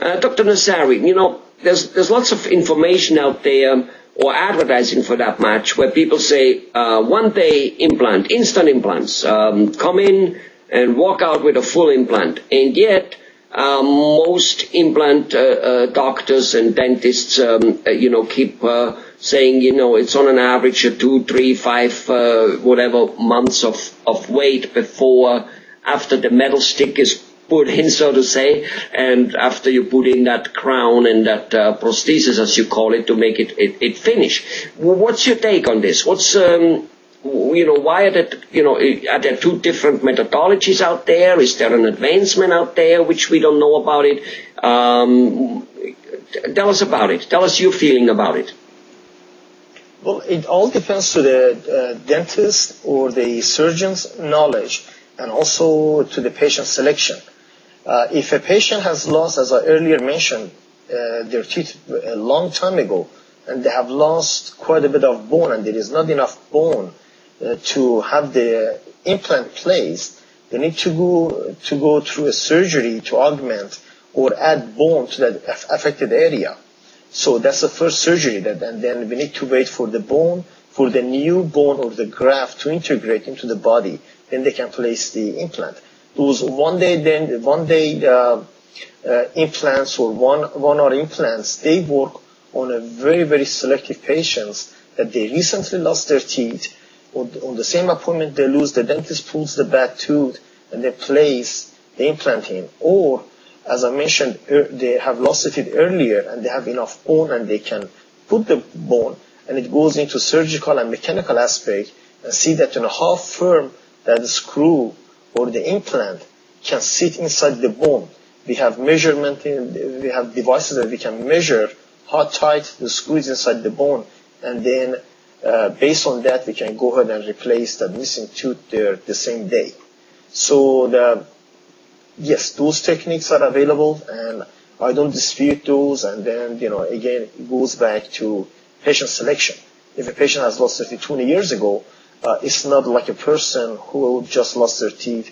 Dr. Nazari, there's lots of information out there, or advertising for that match, where people say one-day implant, instant implants, come in and walk out with a full implant. And yet, most implant doctors and dentists, keep saying, it's on an average of 2, 3, 5, whatever months of wait after the metal stick is put in, so to say, and after you put in that crown and that prosthesis, as you call it, to make it finish. What's your take on this? What's why are there two different methodologies out there? Is there an advancement out there which we don't know about it? Tell us about it. Tell us your feeling about it. Well, it all depends to the dentist or the surgeon's knowledge, and also to the patient selection. If a patient has lost, as I earlier mentioned, their teeth a long time ago, and they have lost quite a bit of bone, and there is not enough bone to have the implant placed, they need to go through a surgery to augment or add bone to that affected area. So that's the first surgery, and then we need to wait for the bone, for the new bone or the graft to integrate into the body. Then they can place the implant. Those one-day implants or one-hour implants, they work on a very, very selective patients that they recently lost their teeth. On the same appointment, they lose, the dentist pulls the bad tooth and they place the implant in. Or, as I mentioned, they have lost the teeth earlier and they have enough bone and they can put the bone, and it goes into surgical and mechanical aspect, and see that in a half firm that the screw or the implant can sit inside the bone. We have we have devices that we can measure how tight the screw is inside the bone, and then based on that we can go ahead and replace the missing tooth there the same day. So yes, those techniques are available, and I don't dispute those. And then again, it goes back to patient selection. If a patient has lost their teeth 20 years ago, it's not like a person who just lost their teeth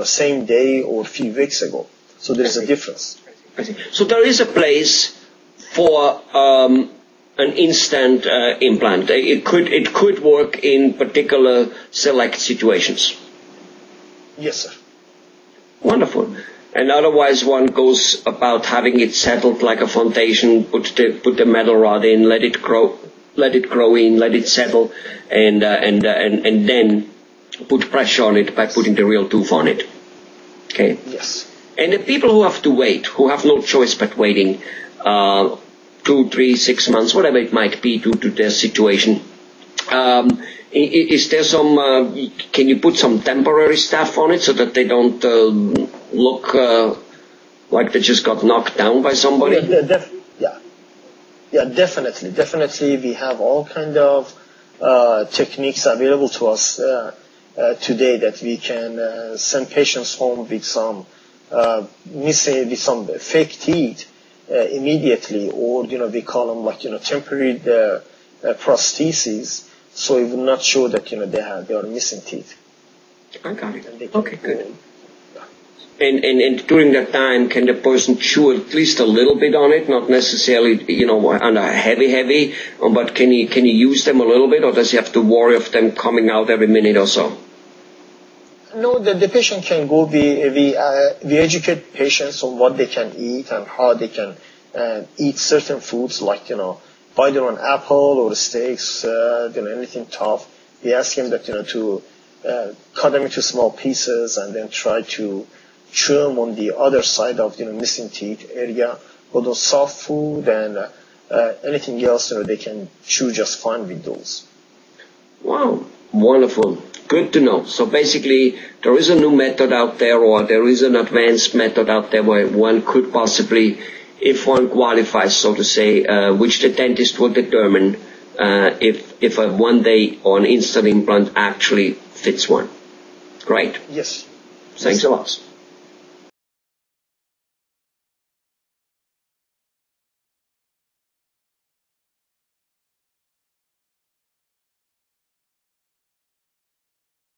same day or a few weeks ago. So there is a difference. So there is a place for an instant implant. It could work in particular select situations. Yes, sir. Wonderful. And otherwise, one goes about having it settled like a foundation. Put the metal rod in, let it grow in, let it settle, and then put pressure on it by putting the real tooth on it. Okay. Yes. And the people who have to wait, who have no choice but waiting, 2, 3, 6 months, whatever it might be due to their situation, is there some, can you put some temporary stuff on it so that they don't look like they just got knocked down by somebody? Yeah, definitely. Definitely, we have all kind of techniques available to us today that we can send patients home with some fake teeth immediately, or we call them like temporary prostheses, so it will not show that they are missing teeth. I got it. Okay, good. And during that time, can the person chew at least a little bit on it? Not necessarily, on a heavy, but can he use them a little bit, or does he have to worry of them coming out every minute or so? No, the patient can go. We educate patients on what they can eat and how they can eat certain foods, like either an apple or steaks, anything tough. We ask him that to cut them into small pieces and then try to chew them on the other side of missing teeth area. But on soft food and anything else, they can chew just fine with those. Wow, wonderful. Good to know. So basically, there is a new method out there, or there is an advanced method out there where one could possibly, if one qualifies, so to say, which the dentist will determine if a one-day or an instant implant actually fits one. Great. Yes. Thanks a lot.